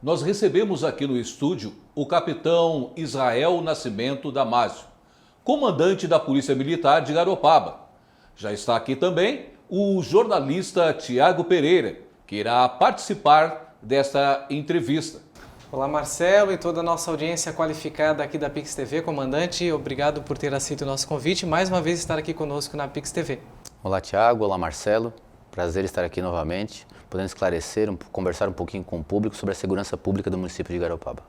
nós recebemos aqui no estúdio o capitão Israel Nascimento Damásio, comandante da Polícia Militar de Garopaba. Já está aqui também o jornalista Tiago Pereira, que irá participar desta entrevista. Olá, Marcelo e toda a nossa audiência qualificada aqui da Pix TV. Comandante, obrigado por ter aceito o nosso convite e mais uma vez estar aqui conosco na Pix TV. Olá, Tiago. Olá, Marcelo. Prazer estar aqui novamente, podendo esclarecer, conversar um pouquinho com o público sobre a segurança pública do município de Garopaba.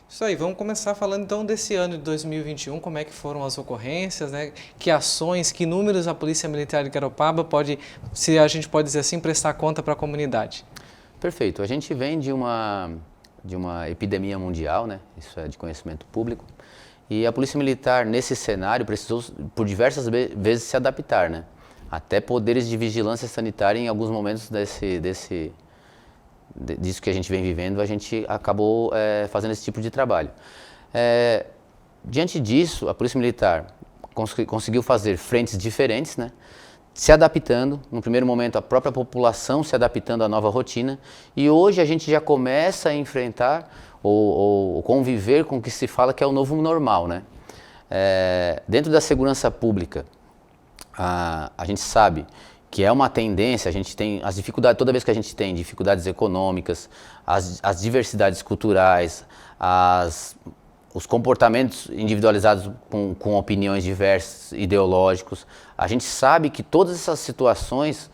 Isso aí, vamos começar falando então desse ano de 2021, como é que foram as ocorrências, né? Que ações, que números a Polícia Militar de Garopaba pode, se a gente pode dizer assim, prestar conta para a comunidade? Perfeito. A gente vem de uma epidemia mundial, né? Isso é de conhecimento público. E a Polícia Militar, nesse cenário, precisou por diversas vezes se adaptar, né? Até poderes de vigilância sanitária, em alguns momentos disso que a gente vem vivendo, a gente acabou fazendo esse tipo de trabalho. Diante disso, a Polícia Militar conseguiu fazer frentes diferentes, né? Se adaptando, no primeiro momento a própria população se adaptando à nova rotina, e hoje a gente já começa a enfrentar ou conviver com o que se fala que é o novo normal, né? Dentro da segurança pública, a gente sabe que é uma tendência, a gente tem as dificuldades, toda vez que a gente tem dificuldades econômicas, as diversidades culturais, os comportamentos individualizados com opiniões diversas, ideológicos, a gente sabe que todas essas situações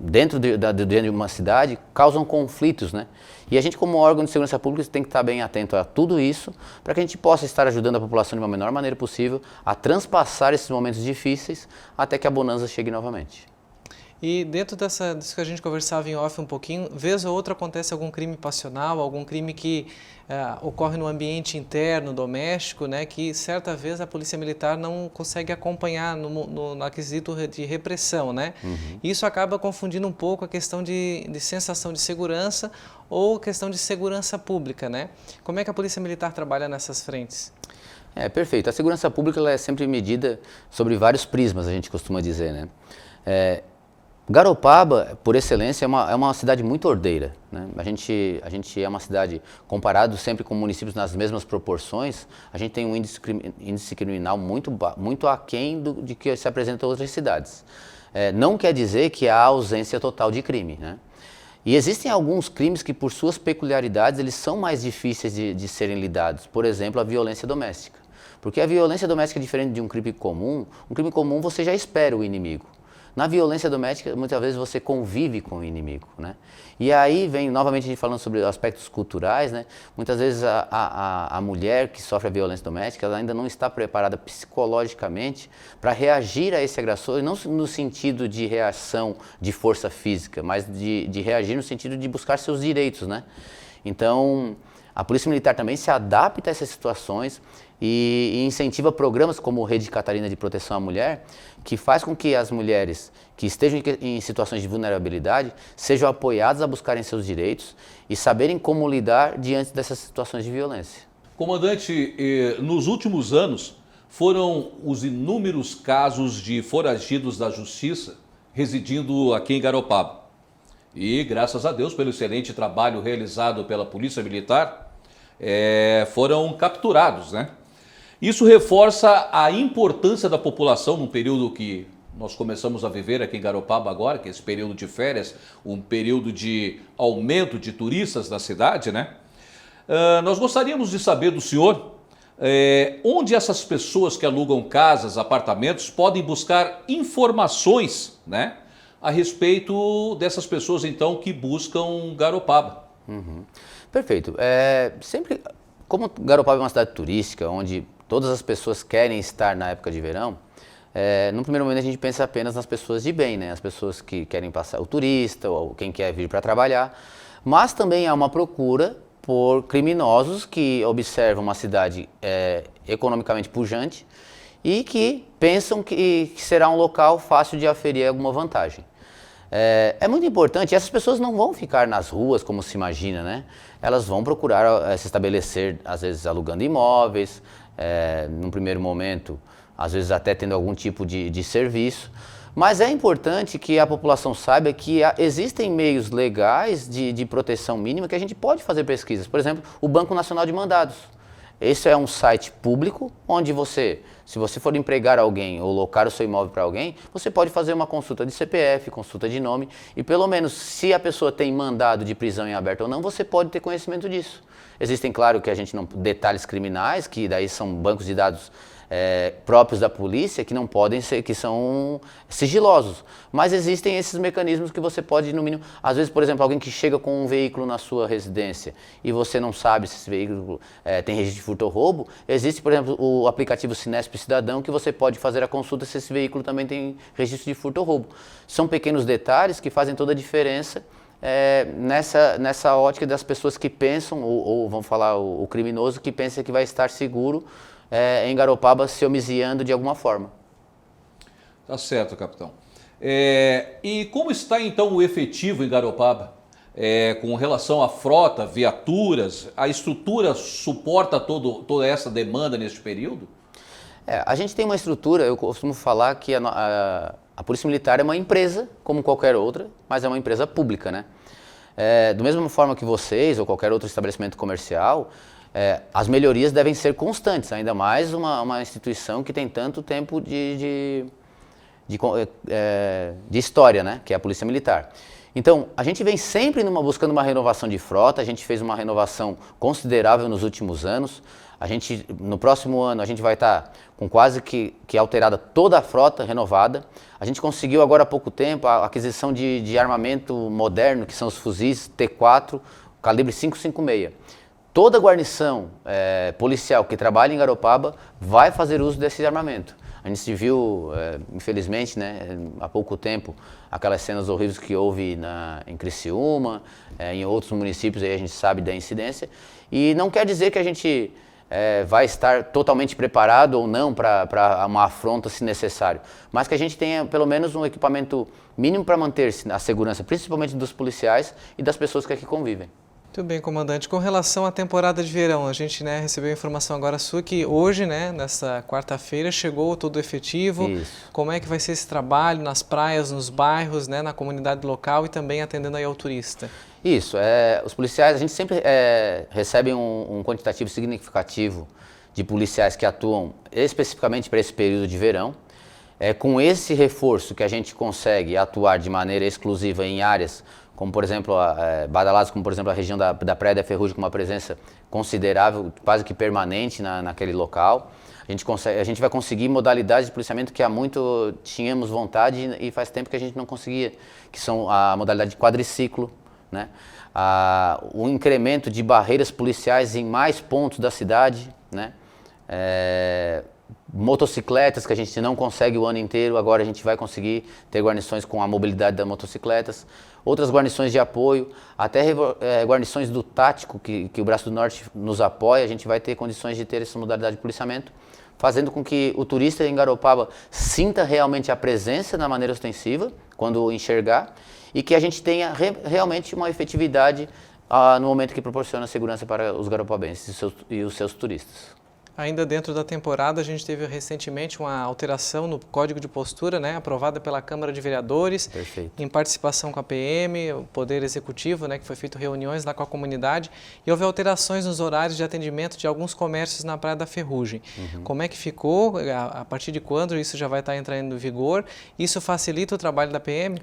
dentro de uma cidade causam conflitos, né? E a gente, como órgão de segurança pública, tem que estar bem atento a tudo isso para que a gente possa estar ajudando a população de uma menor maneira possível a transpassar esses momentos difíceis até que a bonança chegue novamente. E dentro disso que a gente conversava em off um pouquinho, vez ou outra acontece algum crime passional, algum crime que ocorre no ambiente interno, doméstico, né, que certa vez a Polícia Militar não consegue acompanhar no aquisito de repressão, né? Uhum. Isso acaba confundindo um pouco a questão de sensação de segurança ou questão de segurança pública, né? Como é que a Polícia Militar trabalha nessas frentes? Perfeito. A segurança pública ela é sempre medida sobre vários prismas, a gente costuma dizer, né? Garopaba, por excelência, é uma cidade muito ordeira, né? A gente é uma cidade, comparado sempre com municípios nas mesmas proporções, a gente tem um índice criminal muito aquém de que se apresenta em outras cidades. Não quer dizer que há ausência total de crime, né? E existem alguns crimes que, por suas peculiaridades, eles são mais difíceis de serem lidados. Por exemplo, a violência doméstica. Porque a violência doméstica é diferente de um crime comum. Um crime comum você já espera o inimigo. Na violência doméstica, muitas vezes você convive com o inimigo, né? E aí vem, novamente, a gente falando sobre aspectos culturais, né? Muitas vezes a mulher que sofre a violência doméstica, ela ainda não está preparada psicologicamente para reagir a esse agressor, não no sentido de reação de força física, mas de reagir no sentido de buscar seus direitos, né? Então, a Polícia Militar também se adapta a essas situações e incentiva programas como o Rede Catarina de Proteção à Mulher, que faz com que as mulheres que estejam em situações de vulnerabilidade sejam apoiadas a buscarem seus direitos e saberem como lidar diante dessas situações de violência. Comandante, nos últimos anos foram os inúmeros casos de foragidos da justiça residindo aqui em Garopaba. E, graças a Deus, pelo excelente trabalho realizado pela Polícia Militar, foram capturados, né? Isso reforça a importância da população num período que nós começamos a viver aqui em Garopaba agora, que é esse período de férias, um período de aumento de turistas na cidade, né? Nós gostaríamos de saber do senhor onde essas pessoas que alugam casas, apartamentos, podem buscar informações, né, a respeito dessas pessoas, então, que buscam Garopaba. Uhum. Perfeito. Sempre, como Garopaba é uma cidade turística, onde todas as pessoas querem estar na época de verão, no primeiro momento a gente pensa apenas nas pessoas de bem, né? As pessoas que querem passar, o turista ou quem quer vir para trabalhar, mas também há uma procura por criminosos que observam uma cidade economicamente pujante e que pensam que será um local fácil de aferir alguma vantagem. É muito importante, essas pessoas não vão ficar nas ruas como se imagina, né? Elas vão procurar se estabelecer, às vezes alugando imóveis, num primeiro momento, às vezes até tendo algum tipo de serviço, Mas é importante que a população saiba que existem meios legais de proteção mínima que a gente pode fazer pesquisas. Por exemplo, o Banco Nacional de Mandados. Esse é um site público onde você, se você for empregar alguém ou locar o seu imóvel para alguém, você pode fazer uma consulta de CPF, consulta de nome e pelo menos se a pessoa tem mandado de prisão em aberto ou não, você pode ter conhecimento disso. Existem, claro, que a gente não detalhes criminais, que daí são bancos de dados próprios da polícia, que não podem ser, que são sigilosos. Mas existem esses mecanismos que você pode, no mínimo, às vezes, por exemplo, alguém que chega com um veículo na sua residência e você não sabe se esse veículo tem registro de furto ou roubo, existe, por exemplo, o aplicativo Sinesp Cidadão, que você pode fazer a consulta se esse veículo também tem registro de furto ou roubo. São pequenos detalhes que fazem toda a diferença nessa ótica das pessoas que pensam, ou vamos falar, o criminoso que pensa que vai estar seguro em Garopaba se homiziando de alguma forma. Tá certo, capitão. E como está então o efetivo em Garopaba? Com relação à frota, viaturas, a estrutura suporta toda essa demanda neste período? A gente tem uma estrutura, eu costumo falar que a Polícia Militar é uma empresa, como qualquer outra, mas é uma empresa pública, né? Da mesma forma que vocês ou qualquer outro estabelecimento comercial, as melhorias devem ser constantes, ainda mais uma instituição que tem tanto tempo de história, né, que é a Polícia Militar. Então, a gente vem sempre buscando uma renovação de frota, a gente fez uma renovação considerável nos últimos anos. No próximo ano, a gente vai estar com quase que alterada toda a frota renovada. A gente conseguiu agora há pouco tempo a aquisição de armamento moderno, que são os fuzis T4, calibre 5,56. Toda guarnição policial que trabalha em Garopaba vai fazer uso desse armamento. A gente viu, infelizmente, né, há pouco tempo, aquelas cenas horríveis que houve em Criciúma, em outros municípios, aí a gente sabe da incidência. E não quer dizer que a gente vai estar totalmente preparado ou não para uma afronta se necessário, mas que a gente tenha pelo menos um equipamento mínimo para manter a segurança, principalmente dos policiais e das pessoas que aqui convivem. Muito bem, comandante. Com relação à temporada de verão, a gente recebeu a informação agora sua que hoje, nessa quarta-feira, chegou todo efetivo. Isso. Como é que vai ser esse trabalho nas praias, nos bairros, na comunidade local e também atendendo aí ao turista? Isso. Os policiais, a gente sempre recebe um quantitativo significativo de policiais que atuam especificamente para esse período de verão. Com esse reforço que a gente consegue atuar de maneira exclusiva em áreas como por exemplo, badaladas como por exemplo a região da Praia da Ferrugem, com uma presença considerável, quase que permanente naquele local. A gente vai conseguir modalidades de policiamento que há muito tínhamos vontade e faz tempo que a gente não conseguia, que são a modalidade de quadriciclo, né? O incremento de barreiras policiais em mais pontos da cidade, né? Motocicletas que a gente não consegue o ano inteiro, agora a gente vai conseguir ter guarnições com a mobilidade das motocicletas, outras guarnições de apoio, até guarnições do tático que o Braço do Norte nos apoia, a gente vai ter condições de ter essa modalidade de policiamento, fazendo com que o turista em Garopaba sinta realmente a presença na maneira ostensiva, quando enxergar, e que a gente tenha realmente uma efetividade no momento que proporciona segurança para os garopabenses e os seus turistas. Ainda dentro da temporada, a gente teve recentemente uma alteração no Código de Postura, aprovada pela Câmara de Vereadores, Perfeito. Em participação com a PM, o Poder Executivo, que foi feito reuniões lá com a comunidade, e houve alterações nos horários de atendimento de alguns comércios na Praia da Ferrugem. Uhum. Como é que ficou? A partir de quando isso já vai estar entrando em vigor? Isso facilita o trabalho da PM?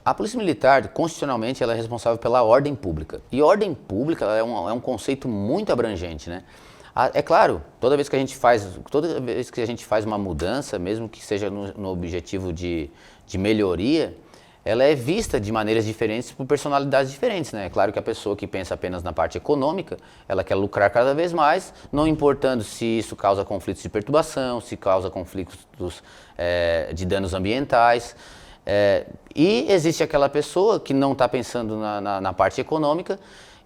A Polícia Militar, constitucionalmente, ela é responsável pela ordem pública. E ordem pública é um conceito muito abrangente, né? É claro, toda vez que a gente faz uma mudança, mesmo que seja no objetivo de melhoria, ela é vista de maneiras diferentes por personalidades diferentes, né? É claro que a pessoa que pensa apenas na parte econômica, ela quer lucrar cada vez mais, não importando se isso causa conflitos de perturbação, se causa conflitos de danos ambientais. E existe aquela pessoa que não está pensando na parte econômica,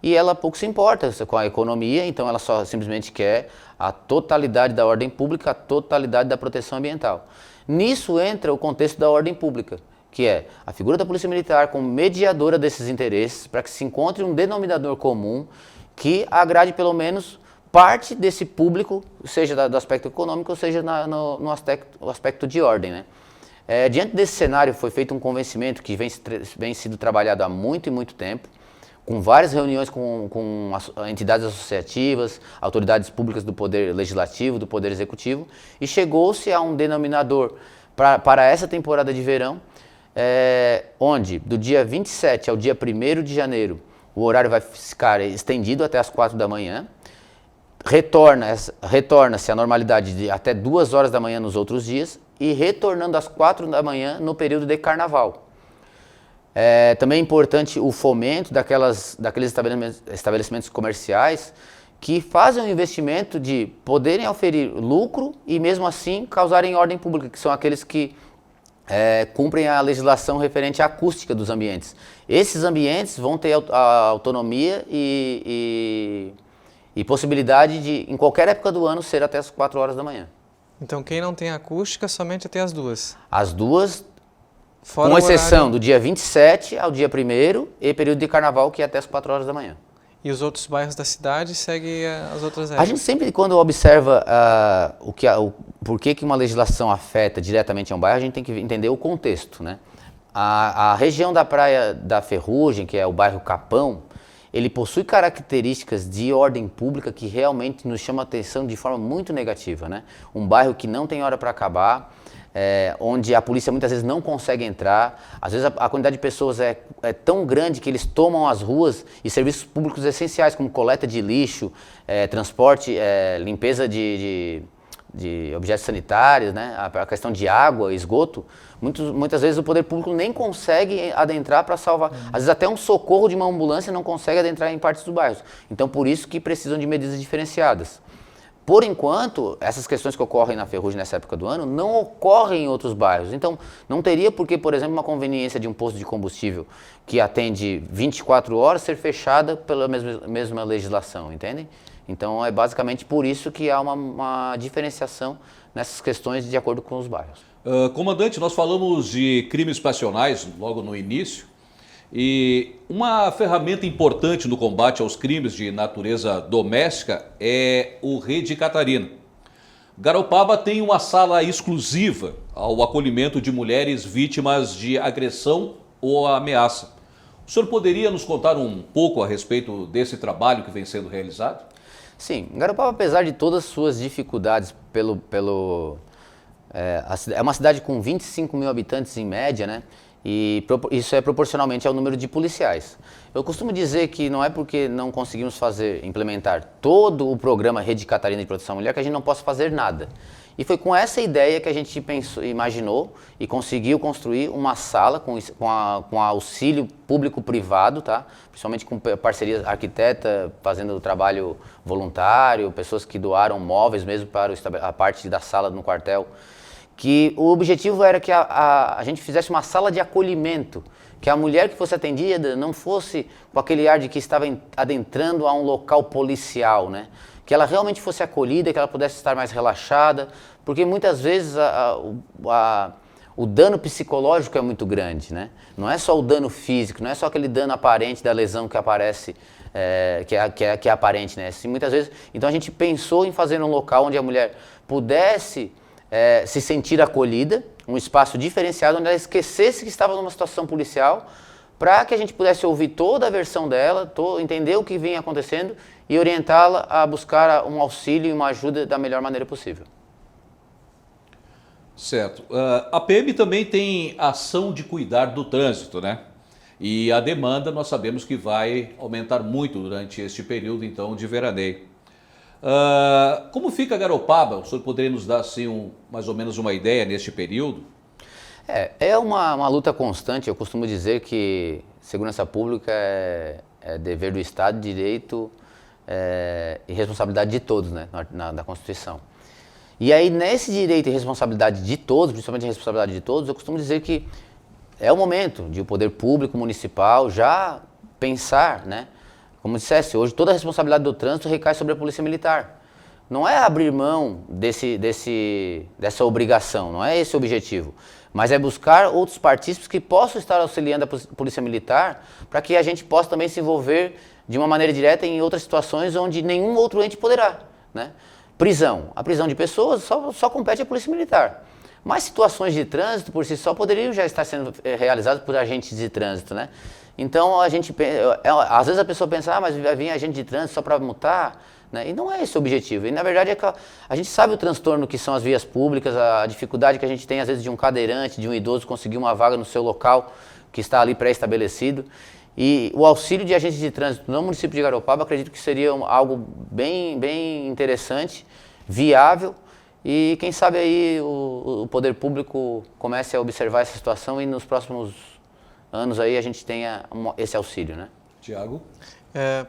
e ela pouco se importa com a economia, então ela só simplesmente quer a totalidade da ordem pública, a totalidade da proteção ambiental. Nisso entra o contexto da ordem pública, que é a figura da Polícia Militar como mediadora desses interesses, para que se encontre um denominador comum que agrade pelo menos parte desse público, seja do aspecto econômico, ou seja no aspecto de ordem, né? Diante desse cenário foi feito um convencimento que vem sido trabalhado há muito e muito tempo, com várias reuniões com entidades associativas, autoridades públicas do Poder Legislativo, do Poder Executivo, e chegou-se a um denominador para essa temporada de verão, onde do dia 27 ao dia 1º de janeiro o horário vai ficar estendido até as 4 da manhã, retorna-se à normalidade de até 2 horas da manhã nos outros dias e retornando às 4 da manhã no período de carnaval. Também é importante o fomento daqueles estabelecimentos comerciais que fazem um investimento de poderem oferir lucro e mesmo assim causarem ordem pública, que são aqueles que cumprem a legislação referente à acústica dos ambientes. Esses ambientes vão ter a autonomia e possibilidade de, em qualquer época do ano, ser até as 4 horas da manhã. Então quem não tem acústica, somente até as 2? As 2, Fora com o exceção horário. do dia 27 ao dia 1º e período de carnaval, que é até as 4 horas da manhã. E os outros bairros da cidade seguem as outras A regras? gente sempre, quando observa por que uma legislação afeta diretamente a um bairro, a gente tem que entender o contexto, né? A região da Praia da Ferrugem, que é o bairro Capão, ele possui características de ordem pública que realmente nos chamam a atenção de forma muito negativa, né? Um bairro que não tem hora para acabar, onde a polícia muitas vezes não consegue entrar, às vezes a quantidade de pessoas é tão grande que eles tomam as ruas e serviços públicos essenciais, como coleta de lixo, transporte, limpeza de objetos sanitários, né? A questão de água, esgoto, muitas vezes o poder público nem consegue adentrar para salvar. Às vezes até um socorro de uma ambulância não consegue adentrar em partes dos bairros. Então por isso que precisam de medidas diferenciadas. Por enquanto, essas questões que ocorrem na Ferrugem nessa época do ano não ocorrem em outros bairros. Então, não teria por que, por exemplo, uma conveniência de um posto de combustível que atende 24 horas ser fechada pela mesma legislação, entendem? Então, é basicamente por isso que há uma diferenciação nessas questões de acordo com os bairros. Comandante, nós falamos de crimes passionais logo no início. E uma ferramenta importante no combate aos crimes de natureza doméstica é o Rede Catarina. Garopaba tem uma sala exclusiva ao acolhimento de mulheres vítimas de agressão ou ameaça. O senhor poderia nos contar um pouco a respeito desse trabalho que vem sendo realizado? Sim, Garopaba, apesar de todas as suas dificuldades é uma cidade com 25 mil habitantes em média, né? E isso é proporcionalmente ao número de policiais. Eu costumo dizer que não é porque não conseguimos implementar todo o programa Rede Catarina de Proteção à Mulher que a gente não possa fazer nada. E foi com essa ideia que a gente imaginou e conseguiu construir uma sala com auxílio público-privado, tá? Principalmente com parcerias arquiteta, fazendo trabalho voluntário, pessoas que doaram móveis mesmo para a parte da sala no quartel. Que o objetivo era que a gente fizesse uma sala de acolhimento, que a mulher que fosse atendida não fosse com aquele ar de que estava adentrando a um local policial, né? Que ela realmente fosse acolhida, que ela pudesse estar mais relaxada, porque muitas vezes o dano psicológico é muito grande, né? Não é só o dano físico, não é só aquele dano aparente da lesão que aparece, que é aparente, né? Assim, muitas vezes, então a gente pensou em fazer um local onde a mulher pudesse se sentir acolhida, um espaço diferenciado onde ela esquecesse que estava numa situação policial, para que a gente pudesse ouvir toda a versão dela, entender o que vinha acontecendo e orientá-la a buscar um auxílio e uma ajuda da melhor maneira possível. Certo. A PM também tem ação de cuidar do trânsito, né? E a demanda nós sabemos que vai aumentar muito durante este período, então, de veraneio. Como fica Garopaba? O senhor poderia nos dar assim, mais ou menos uma ideia neste período? É uma luta constante. Eu costumo dizer que segurança pública é dever do Estado, direito e responsabilidade de todos, né, na Constituição. E aí, nesse direito e responsabilidade de todos, principalmente a responsabilidade de todos, eu costumo dizer que é o momento de o poder público municipal já pensar, né? Como dissesse, hoje toda a responsabilidade do trânsito recai sobre a Polícia Militar. Não é abrir mão dessa obrigação, não é esse o objetivo, mas é buscar outros partícipes que possam estar auxiliando a Polícia Militar para que a gente possa também se envolver de uma maneira direta em outras situações onde nenhum outro ente poderá, né? Prisão. A prisão de pessoas só compete à Polícia Militar. Mas situações de trânsito, por si só, poderiam já estar sendo realizadas por agentes de trânsito, né? Então, às vezes a pessoa pensa, mas vai vir agente de trânsito só para multar, né? E não é esse o objetivo. E, na verdade, a gente sabe o transtorno que são as vias públicas, a dificuldade que a gente tem, às vezes, de um cadeirante, de um idoso conseguir uma vaga no seu local que está ali pré-estabelecido. E o auxílio de agentes de trânsito no município de Garopaba, acredito que seria algo bem, bem interessante, viável, e quem sabe aí o poder público comece a observar essa situação e nos próximos anos aí a gente tenha esse auxílio, né? Tiago?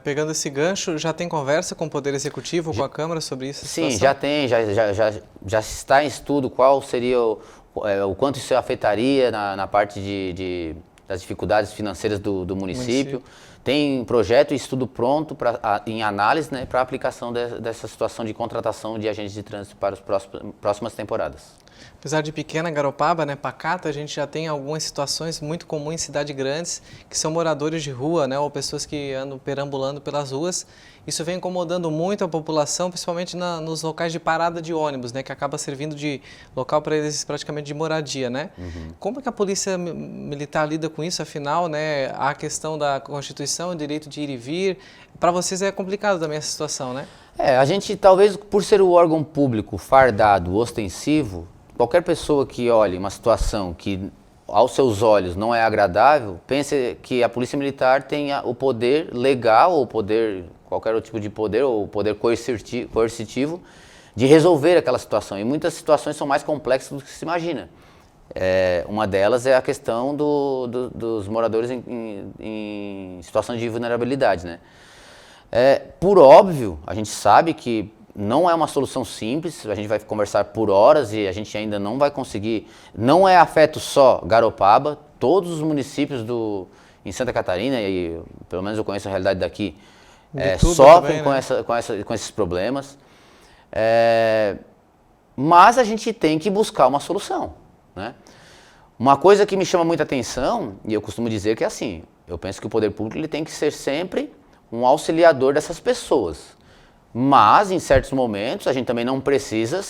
Pegando esse gancho, já tem conversa com o Poder Executivo, com a Câmara sobre isso? Sim, já tem, já está em estudo qual seria o quanto isso afetaria na parte das dificuldades financeiras do município. Tem projeto e estudo pronto em análise, né, para a aplicação dessa situação de contratação de agentes de trânsito para as próximas temporadas. Apesar de pequena, Garopaba, né, pacata, a gente já tem algumas situações muito comuns em cidades grandes, que são moradores de rua, né, ou pessoas que andam perambulando pelas ruas. Isso vem incomodando muito a população, principalmente nos locais de parada de ônibus, né, que acaba servindo de local para eles praticamente de moradia, né? Como é que a polícia militar lida com isso? Afinal, né, a questão da Constituição, o direito de ir e vir, para vocês é complicado também essa situação, né? A gente talvez por ser o órgão público fardado, ostensivo, qualquer pessoa que olhe uma situação que aos seus olhos não é agradável, pense que a Polícia Militar tenha o poder legal, ou qualquer outro tipo de poder, ou poder coercitivo, de resolver aquela situação. E muitas situações são mais complexas do que se imagina. Uma delas é a questão dos moradores em situação de vulnerabilidade, né? Por óbvio, a gente sabe que não é uma solução simples, a gente vai conversar por horas e a gente ainda não vai conseguir. Não é afeto só Garopaba, todos os municípios em Santa Catarina, e pelo menos eu conheço a realidade daqui, sofrem também, né, com esses problemas. Mas a gente tem que buscar uma solução, né? Uma coisa que me chama muita atenção, e eu costumo dizer que é assim, eu penso que o poder público ele tem que ser sempre um auxiliador dessas pessoas. Mas, em certos momentos, a gente também não precisa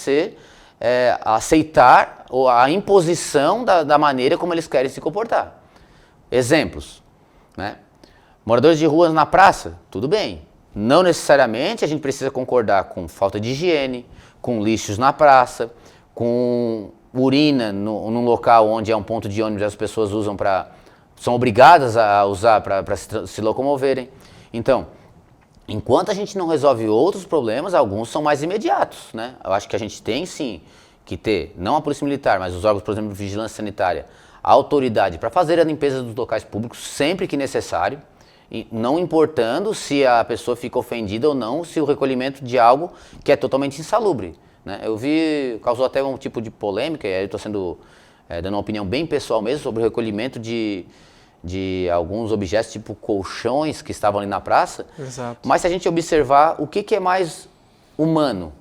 aceitar a imposição da maneira como eles querem se comportar. Exemplos, né? Moradores de ruas na praça, tudo bem. Não necessariamente a gente precisa concordar com falta de higiene, com lixos na praça, com urina num local onde é um ponto de ônibus e as pessoas são obrigadas a usar para se locomoverem. Então, enquanto a gente não resolve outros problemas, alguns são mais imediatos, né? Eu acho que a gente tem sim que ter, não a Polícia Militar, mas os órgãos, por exemplo, de vigilância sanitária, a autoridade para fazer a limpeza dos locais públicos sempre que necessário, e não importando se a pessoa fica ofendida ou não, se o recolhimento de algo que é totalmente insalubre, né? Eu causou até um tipo de polêmica, e aí eu estou dando uma opinião bem pessoal mesmo sobre o recolhimento de alguns objetos, tipo colchões que estavam ali na praça. Exato. Mas se a gente observar, o que é mais humano?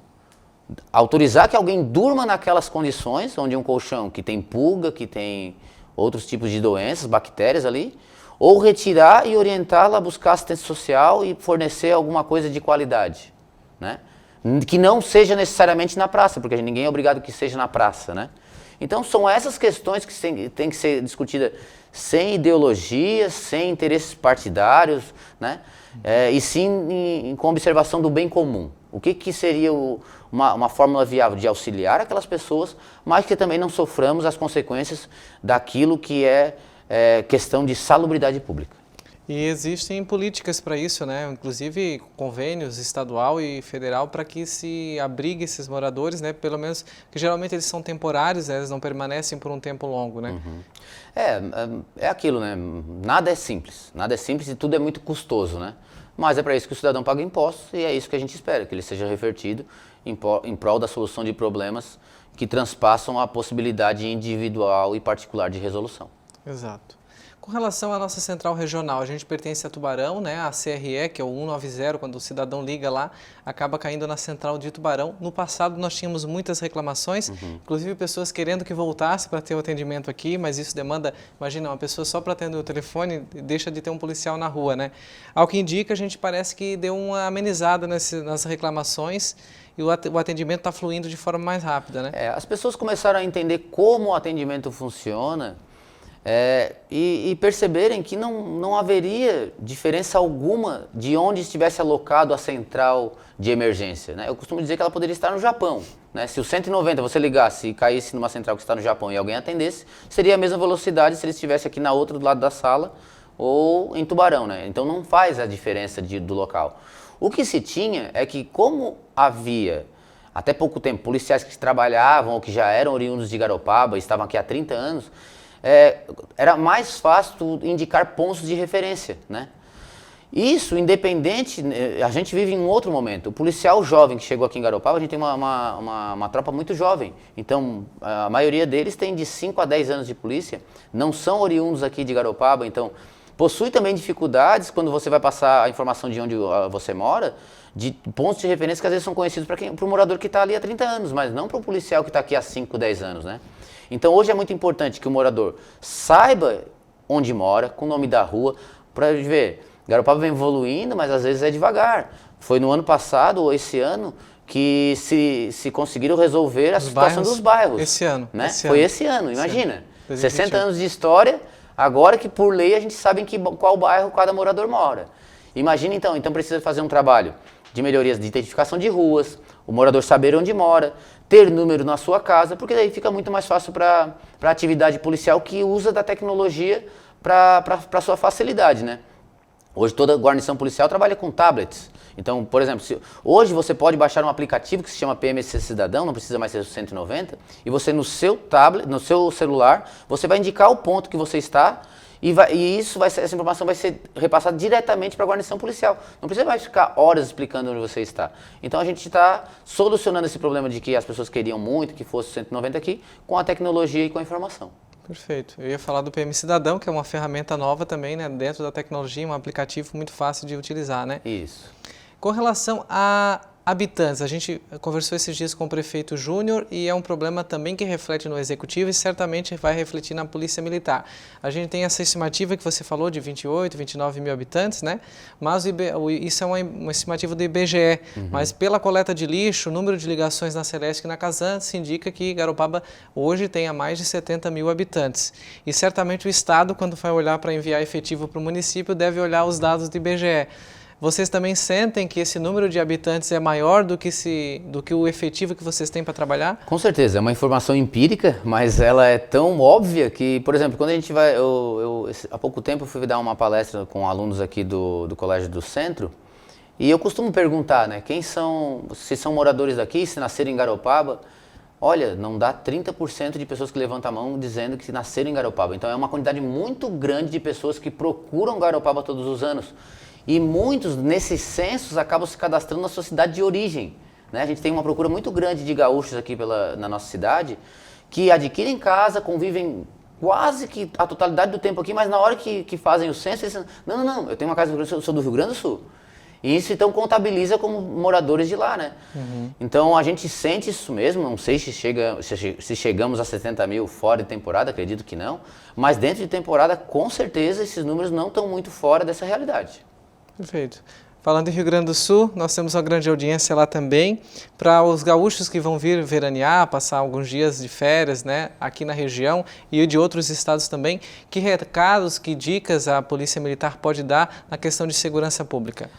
Autorizar que alguém durma naquelas condições, onde um colchão que tem pulga, que tem outros tipos de doenças, bactérias ali, ou retirar e orientá-la a buscar assistência social e fornecer alguma coisa de qualidade, né? Que não seja necessariamente na praça, porque ninguém é obrigado que seja na praça, né? Então são essas questões que tem que ser discutidas sem ideologias, sem interesses partidários, né? E sim com observação do bem comum. O que seria uma fórmula viável de auxiliar aquelas pessoas, mas que também não soframos as consequências daquilo que é questão de salubridade pública. E existem políticas para isso, né? Inclusive convênios estadual e federal para que se abrigue esses moradores, né? Pelo menos, que geralmente eles são temporários, né? Eles não permanecem por um tempo longo, né? Uhum. É aquilo, né? Nada é simples e tudo é muito custoso, né? Mas é para isso que o cidadão paga impostos e é isso que a gente espera, que ele seja revertido em prol da solução de problemas que transpassam a possibilidade individual e particular de resolução. Exato. Com relação à nossa central regional, a gente pertence a Tubarão, né? A CRE, que é o 190, quando o cidadão liga lá, acaba caindo na central de Tubarão. No passado nós tínhamos muitas reclamações, inclusive pessoas querendo que voltasse para ter o atendimento aqui, mas isso demanda, imagina, uma pessoa só para atender o telefone deixa de ter um policial na rua, né? Ao que indica, a gente parece que deu uma amenizada nas reclamações e o atendimento está fluindo de forma mais rápida, né? As pessoas começaram a entender como o atendimento funciona. E perceberem que não haveria diferença alguma de onde estivesse alocado a central de emergência, né? Eu costumo dizer que ela poderia estar no Japão, né? Se o 190 você ligasse e caísse numa central que está no Japão e alguém atendesse, seria a mesma velocidade se ele estivesse aqui na outra do lado da sala ou em Tubarão, né? Então não faz a diferença do local. O que se tinha é que, como havia até pouco tempo policiais que trabalhavam ou que já eram oriundos de Garopaba e estavam aqui há 30 anos, era mais fácil indicar pontos de referência, né? Isso, independente, a gente vive em um outro momento. O policial jovem que chegou aqui em Garopaba, a gente tem uma tropa muito jovem. Então, a maioria deles tem de 5 a 10 anos de polícia, não são oriundos aqui de Garopaba, então possui também dificuldades quando você vai passar a informação de onde você mora, de pontos de referência que às vezes são conhecidos para o morador que está ali há 30 anos, mas não para o policial que está aqui há 5, 10 anos, né? Então hoje é muito importante que o morador saiba onde mora, com o nome da rua, para ver. Garopaba vem evoluindo, mas às vezes é devagar. Foi no ano passado ou esse ano que se conseguiram resolver a situação dos bairros. Esse ano. Né? Foi esse ano, imagina. 60 anos de história, agora que por lei a gente sabe em qual bairro cada morador mora. Imagina então precisa fazer um trabalho de melhorias de identificação de ruas, o morador saber onde mora, ter número na sua casa, porque daí fica muito mais fácil para a atividade policial que usa da tecnologia para sua facilidade, né? Hoje toda guarnição policial trabalha com tablets. Então, por exemplo, hoje você pode baixar um aplicativo que se chama PMC Cidadão, não precisa mais ser o 190, e você no seu tablet, no seu celular, você vai indicar o ponto que você está essa informação vai ser repassada diretamente para a guarnição policial. Não precisa mais ficar horas explicando onde você está. Então a gente está solucionando esse problema de que as pessoas queriam muito que fosse 190 aqui, com a tecnologia e com a informação. Perfeito. Eu ia falar do PM Cidadão, que é uma ferramenta nova também, né, dentro da tecnologia, um aplicativo muito fácil de utilizar, né? Isso. Com relação a habitantes, a gente conversou esses dias com o prefeito Júnior e é um problema também que reflete no executivo e certamente vai refletir na polícia militar. A gente tem essa estimativa que você falou de 28, 29 mil habitantes, né? Mas isso é uma estimativa do IBGE, mas pela coleta de lixo, o número de ligações na Celesc e na Casan, se indica que Garopaba hoje tenha mais de 70 mil habitantes. E certamente o Estado, quando vai olhar para enviar efetivo para o município, deve olhar os dados do IBGE. Vocês também sentem que esse número de habitantes é maior do que o efetivo que vocês têm para trabalhar? Com certeza, é uma informação empírica, mas ela é tão óbvia que, por exemplo, quando a gente vai... há pouco tempo eu fui dar uma palestra com alunos aqui do Colégio do Centro e eu costumo perguntar, né, se são moradores daqui, se nasceram em Garopaba. Olha, não dá 30% de pessoas que levantam a mão dizendo que nasceram em Garopaba. Então é uma quantidade muito grande de pessoas que procuram Garopaba todos os anos. E muitos, nesses censos, acabam se cadastrando na sua cidade de origem, né? A gente tem uma procura muito grande de gaúchos aqui na nossa cidade, que adquirem casa, convivem quase que a totalidade do tempo aqui, mas na hora que fazem o censo, eles dizem, não, eu tenho uma casa no Rio Grande do Sul, eu sou do Rio Grande do Sul. E isso então contabiliza como moradores de lá, né? Então a gente sente isso mesmo, não sei se chegamos a 70 mil fora de temporada, acredito que não, mas dentro de temporada, com certeza, esses números não estão muito fora dessa realidade. Perfeito. Falando em Rio Grande do Sul, nós temos uma grande audiência lá também. Para os gaúchos que vão vir veranear, passar alguns dias de férias, né, aqui na região e de outros estados também, que recados, que dicas a Polícia Militar pode dar na questão de segurança pública?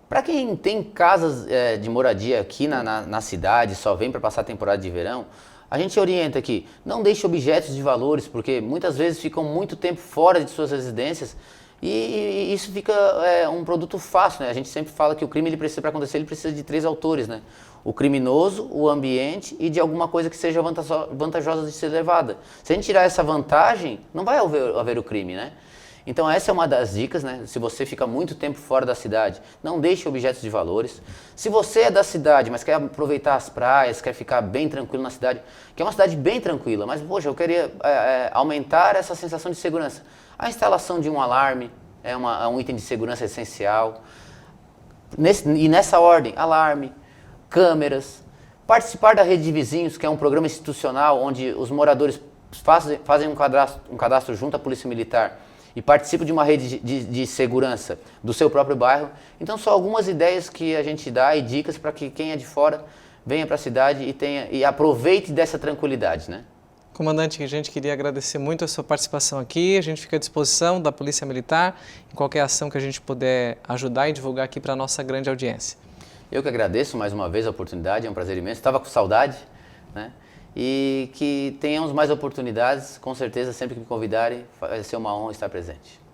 Para quem tem casas de moradia aqui na cidade, só vem para passar a temporada de verão, a gente orienta aqui, não deixe objetos de valores, porque muitas vezes ficam muito tempo fora de suas residências. E isso fica um produto fácil, né? A gente sempre fala que o crime, para acontecer, ele precisa de 3 autores, né? O criminoso, o ambiente e de alguma coisa que seja vantajosa de ser levada. Se a gente tirar essa vantagem, não vai haver o crime, né? Então essa é uma das dicas, né? Se você fica muito tempo fora da cidade, não deixe objetos de valores. Se você é da cidade, mas quer aproveitar as praias, quer ficar bem tranquilo na cidade, que é uma cidade bem tranquila, mas poxa, eu queria aumentar essa sensação de segurança. A instalação de um alarme é um item de segurança essencial. E nessa ordem, alarme, câmeras, participar da rede de vizinhos, que é um programa institucional onde os moradores fazem um cadastro junto à Polícia Militar e participam de uma rede de segurança do seu próprio bairro. Então são algumas ideias que a gente dá e dicas para que quem é de fora venha para a cidade e aproveite dessa tranquilidade, né? Comandante, a gente queria agradecer muito a sua participação aqui. A gente fica à disposição da Polícia Militar em qualquer ação que a gente puder ajudar e divulgar aqui para a nossa grande audiência. Eu que agradeço mais uma vez a oportunidade, é um prazer imenso. Estava com saudade, né? E que tenhamos mais oportunidades, com certeza, sempre que me convidarem, vai ser uma honra estar presente.